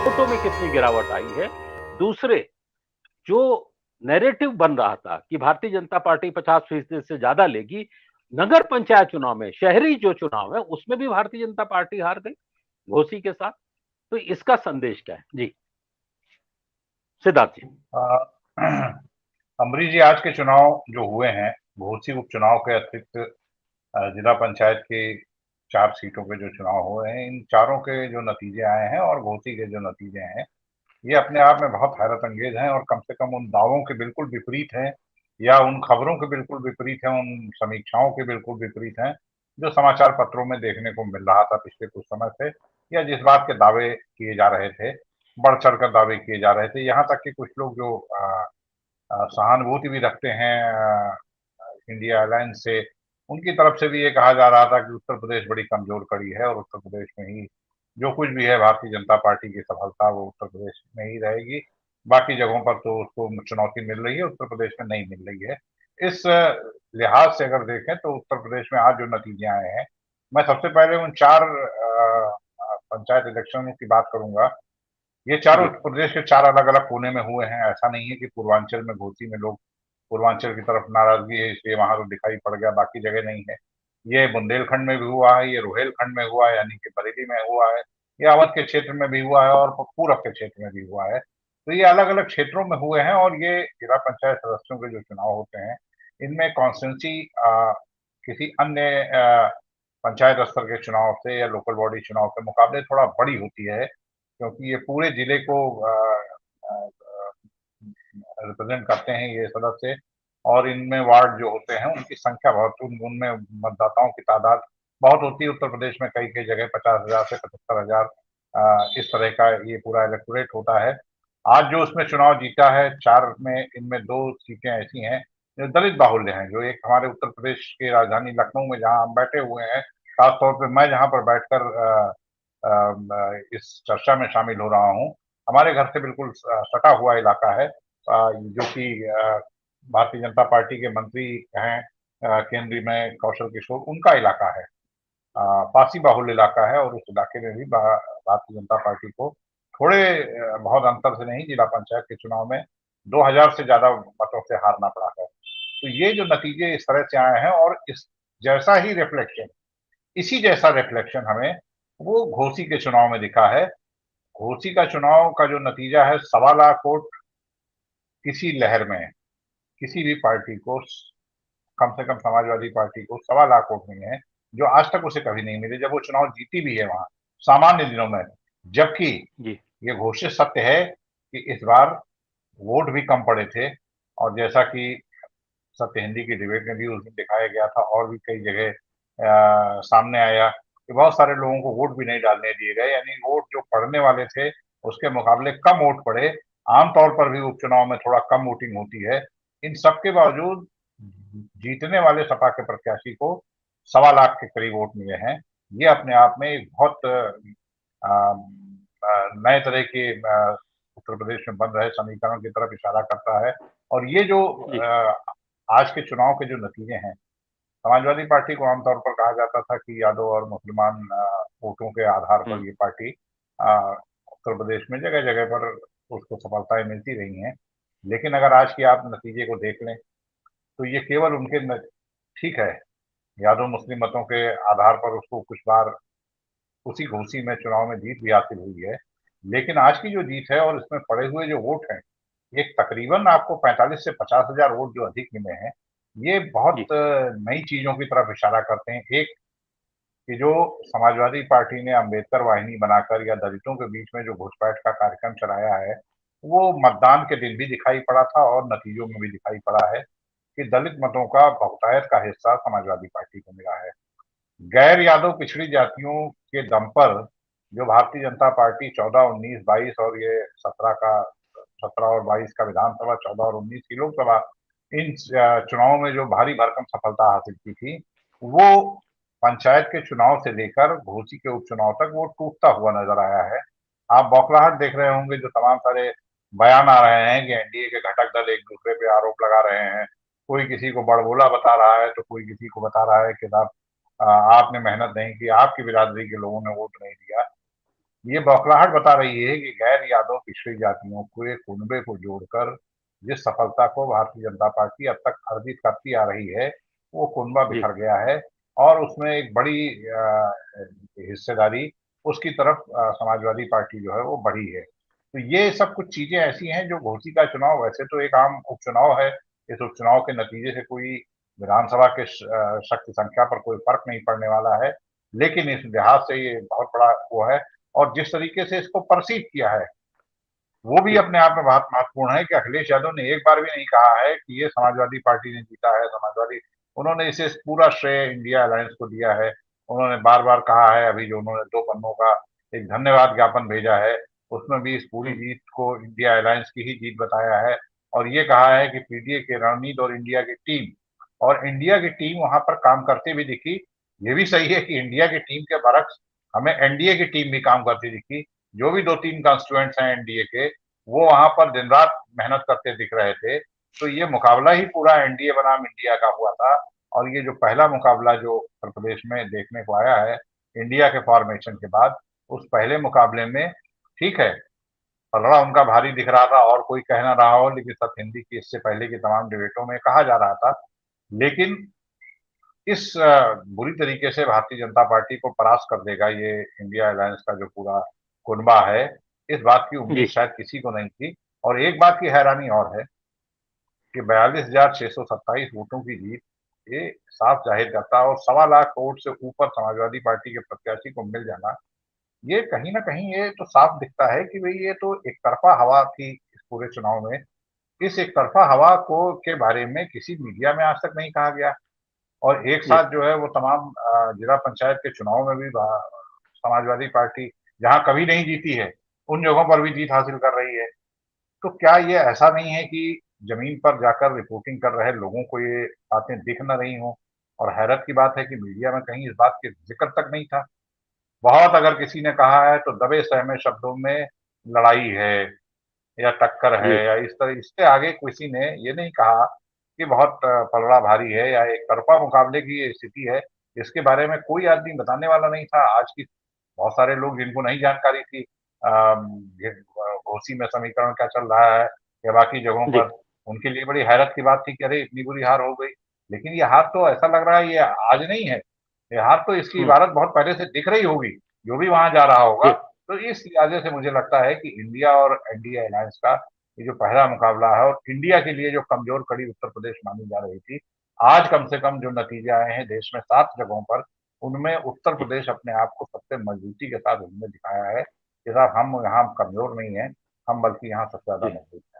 वोटों में कितनी गिरावट आई है। दूसरे, जो नैरेटिव बन रहा था कि भारतीय जनता पार्टी 50% से ज्यादा लेगी, नगर पंचायत चुनाव में, शहरी जो चुनाव है उसमें भी भारतीय जनता पार्टी हार गई घोसी के साथ। तो इसका संदेश क्या है जी, सिद्धार्थ जी? अमरीश जी, आज के चुनाव जो हुए हैं, घोसी उपचुनाव के अतिरिक्त जिला पंचायत की 4 सीटों के जो चुनाव हुए हैं, इन चारों के जो नतीजे आए हैं और घोसी के जो नतीजे हैं, ये अपने आप में बहुत हैरत अंगेज हैं और कम से कम उन दावों के बिल्कुल विपरीत हैं, या उन खबरों के बिल्कुल विपरीत हैं, उन समीक्षाओं के बिल्कुल विपरीत हैं जो समाचार पत्रों में देखने को मिल रहा था पिछले कुछ समय से, या जिस बात के दावे किए जा रहे थे, बढ़ चढ़ कर दावे किए जा रहे थे। यहाँ तक कि कुछ लोग जो सहानुभूति भी रखते हैं इंडिया अलायंस से, उनकी तरफ से भी ये कहा जा रहा था कि उत्तर प्रदेश बड़ी कमजोर कड़ी है और उत्तर प्रदेश में ही जो कुछ भी है भारतीय जनता पार्टी की सफलता वो उत्तर प्रदेश में ही रहेगी। बाकी जगहों पर तो उसको चुनौती मिल रही है, उत्तर प्रदेश में नहीं मिल रही है। इस लिहाज से अगर देखें तो उत्तर प्रदेश में आज जो नतीजे आए हैं, मैं सबसे पहले उन 4 पंचायत इलेक्शनों की बात करूंगा। ये चारों जी। उत्तर प्रदेश के 4 अलग-अलग कोने में हुए हैं। ऐसा नहीं है कि पूर्वांचल में घोसी में लोग पूर्वांचल की तरफ नाराजगी है इसलिए वहां तो दिखाई पड़ गया, बाकी जगह नहीं है। ये बुंदेलखंड में भी हुआ है, ये रोहेलखंड में हुआ है यानी कि बरेली में हुआ है, ये अवध के क्षेत्र में भी हुआ है और पूरब के क्षेत्र में भी हुआ है। तो ये अलग अलग क्षेत्रों में हुए हैं और ये जिला पंचायत सदस्यों के जो चुनाव होते हैं, इनमें कॉन्स्टिट्यूंसी किसी अन्य पंचायत स्तर के चुनाव से या लोकल बॉडी चुनाव के मुकाबले थोड़ा बड़ी होती है, क्योंकि ये पूरे जिले को रिप्रेजेंट करते हैं ये सदस्य, और इनमें वार्ड जो होते हैं उनकी संख्या बहुत, उनमें मतदाताओं की तादाद बहुत होती है। उत्तर प्रदेश में कई कई जगह 50,000 से 75,000 इस तरह का ये पूरा इलेक्टोरेट होता है। आज जो उसमें चुनाव जीता है 4 में, इनमें 2 सीटें ऐसी हैं जो दलित बाहुल्य हैं, जो एक हमारे उत्तर प्रदेश की राजधानी लखनऊ में जहां हम बैठे हुए हैं, खासतौर पर मैं जहां पर बैठकर इस चर्चा में शामिल हो रहा हूँ, हमारे घर से बिल्कुल सटा हुआ इलाका है, जो कि भारतीय जनता पार्टी के मंत्री हैं केंद्रीय में कौशल किशोर, उनका इलाका है। पासी बाहुल्य इलाका है और उस इलाके में भी भारतीय जनता पार्टी को थोड़े बहुत अंतर से नहीं, जिला पंचायत के चुनाव में 2000 से ज्यादा मतों से हारना पड़ा है। तो ये जो नतीजे इस तरह से आए हैं, और इस जैसा ही रिफ्लेक्शन, इसी जैसा रिफ्लेक्शन हमें वो घोसी के चुनाव में दिखा है। घोसी का चुनाव का जो नतीजा है, 1.25 लाख वोट किसी लहर में किसी भी पार्टी को, कम से कम समाजवादी पार्टी को 1.25 लाख वोट मिले हैं, जो आज तक उसे कभी नहीं मिले जब वो चुनाव जीती भी है वहां सामान्य दिनों में। जबकि जी। ये घोषित सत्य है कि इस बार वोट भी कम पड़े थे, और जैसा कि सत्य हिंदी की डिबेट में भी उस दिन दिखाया गया था और भी कई जगह सामने आया कि बहुत सारे लोगों को वोट भी नहीं डालने दिए गए, यानी वोट जो पड़ने वाले थे उसके मुकाबले कम वोट पड़े। आमतौर पर भी उपचुनाव में थोड़ा कम वोटिंग होती है। इन सबके बावजूद जीतने वाले सपा के प्रत्याशी को 1.25 लाख के करीब वोट मिले हैं। ये अपने आप में एक बहुत नए तरह के उत्तर प्रदेश में बन रहे समीकरण की तरफ इशारा करता है। और ये जो जी। आज के चुनाव के जो नतीजे हैं, समाजवादी पार्टी को आमतौर पर कहा जाता था कि यादव और मुसलमान वोटों के आधार हम्म। पर ये पार्टी उत्तर प्रदेश में जगह जगह पर उसको सफलताएं मिलती रही हैं। लेकिन अगर आज की आप नतीजे को देख लें तो ये केवल उनके ठीक है, यादव मुस्लिम मतों के आधार पर उसको कुछ बार उसी घोसी में चुनाव में जीत भी हासिल हुई है। लेकिन आज की जो जीत है और इसमें पड़े हुए जो वोट हैं, ये तकरीबन आपको 45 से 50,000 वोट जो अधिक मिले हैं, ये बहुत जी। नई चीजों की तरफ इशारा करते हैं। एक, कि जो समाजवादी पार्टी ने अम्बेडकर वाहिनी बनाकर या दलितों के बीच में जो घुसपैठ का कार्यक्रम चलाया है, वो मतदान के दिन भी दिखाई पड़ा था और नतीजों में भी दिखाई पड़ा है कि दलित मतों का बहुतायत का हिस्सा समाजवादी पार्टी को मिला है। गैर यादव पिछड़ी जातियों के दम पर जो भारतीय जनता पार्टी 14, 19, 22 और ये 17 का 17 और 22 का विधानसभा, 14 और 19 की लोकसभा, इन चुनावों में जो भारी भरकम सफलता हासिल की थी, वो पंचायत के चुनाव से लेकर घोसी के उपचुनाव तक वो टूटता हुआ नजर आया है। आप बौखलाहट देख रहे होंगे, जो तमाम सारे बयान आ रहे हैं कि एनडीए के घटक दल एक दूसरे पे आरोप लगा रहे हैं। कोई किसी को बड़बोला बता रहा है तो कोई किसी को बता रहा है कि साहब आपने मेहनत नहीं की, आपकी बिरादरी के लोगों ने वोट नहीं दिया। ये बौखलाहट बता रही है कि गैर यादव पिछड़ी जातियों के कुनबे को जोड़कर जिस सफलता को भारतीय जनता पार्टी अब तक अर्जित करती आ रही है, वो कुनबा जी बिखर गया है और उसमें एक बड़ी हिस्सेदारी उसकी तरफ समाजवादी पार्टी जो है वो बढ़ी है। तो ये सब कुछ चीजें ऐसी हैं जो घोसी का चुनाव वैसे तो एक आम उपचुनाव है। इस उपचुनाव के नतीजे से कोई विधानसभा के शक्ति संख्या पर कोई फर्क नहीं पड़ने वाला है, लेकिन इस लिहाज से ये बहुत बड़ा वो है। और जिस तरीके से इसको परसीव किया है वो भी जी अपने आप में बहुत महत्वपूर्ण है कि अखिलेश यादव ने एक बार भी नहीं कहा है कि ये समाजवादी पार्टी ने जीता है, समाजवादी, उन्होंने इसे पूरा श्रेय इंडिया अलायंस को दिया है। उन्होंने बार बार कहा है, अभी जो उन्होंने 2 पन्नों का एक धन्यवाद ज्ञापन भेजा है उसमें भी इस पूरी हम्म, जीत को इंडिया अलायंस की ही जीत बताया है। और ये कहा है कि पीडीए के रणनीति और इंडिया की टीम वहां पर काम करती भी दिखी। ये भी सही है कि इंडिया की टीम के बरक्स हमें एनडीए की टीम भी काम करती दिखी। जो भी 2-3 कॉन्स्टिट्यूएंट्स हैं एनडीए के, वो वहां पर दिन रात मेहनत करते दिख रहे थे। तो ये मुकाबला ही पूरा एनडीए बनाम इंडिया का हुआ था। और ये जो पहला मुकाबला जो उत्तर प्रदेश में देखने को आया है इंडिया के फॉर्मेशन के बाद, उस पहले मुकाबले में ठीक है, पलड़ा उनका भारी दिख रहा था और कोई कह ना रहा हो, लेकिन सब हिंदी की इससे पहले की तमाम डिबेटों में कहा जा रहा था। लेकिन इस बुरी तरीके से भारतीय जनता पार्टी को परास्त कर देगा ये इंडिया अलायंस का जो पूरा कुनबा है, इस बात की उम्मीद जी शायद किसी को नहीं थी। और एक बात की हैरानी और है कि 42,627 वोटों की जीत ये साफ जाहिर करता है, और 1.25 लाख वोट से ऊपर समाजवादी पार्टी के प्रत्याशी को मिल जाना, ये कहीं ना कहीं ये तो साफ दिखता है कि भाई ये तो एक तरफा हवा थी इस पूरे चुनाव में। इस एक तरफा हवा को के बारे में किसी मीडिया में आज तक नहीं कहा गया। और एक जी साथ जो है वो तमाम जिला पंचायत के चुनाव में भी समाजवादी पार्टी जहां कभी नहीं जीती है उन जगहों पर भी जीत हासिल कर रही है। तो क्या ये ऐसा नहीं है कि जमीन पर जाकर रिपोर्टिंग कर रहे लोगों को ये बातें दिख न रही हों? और हैरत की बात है कि मीडिया में कहीं इस बात के जिक्र तक नहीं था। बहुत अगर किसी ने कहा है तो दबे सहमे शब्दों में लड़ाई है या टक्कर है, जी या इस तरह, इससे आगे किसी ने ये नहीं कहा कि बहुत पलड़ा भारी है या एक तरफा मुकाबले की ये स्थिति है। इसके बारे में कोई आदमी बताने वाला नहीं था। आज की बहुत सारे लोग जिनको नहीं जानकारी थी घोसी में समीकरण क्या चल रहा है या बाकी जगहों जी पर, उनके लिए बड़ी हैरत की बात थी कि अरे इतनी बुरी हार हो गई। लेकिन ये हार तो ऐसा लग रहा है ये आज नहीं है, ये हार तो इसकी हम्म, इबारत बहुत पहले से दिख रही होगी जो भी वहां जा रहा होगा। जी तो इस लिहाजे से मुझे लगता है कि इंडिया और एनडीए अलायंस का ये जो पहला मुकाबला है, और इंडिया के लिए जो कमजोर कड़ी उत्तर प्रदेश मानी जा रही थी, आज कम से कम जो नतीजे आए हैं देश में 7 जगहों पर, उनमें उत्तर जी प्रदेश अपने आप को सबसे मजबूती के साथ उन्होंने दिखाया है कि साहब हम यहाँ कमजोर नहीं है, हम बल्कि यहाँ सबसे ज्यादा जी मजबूत हैं।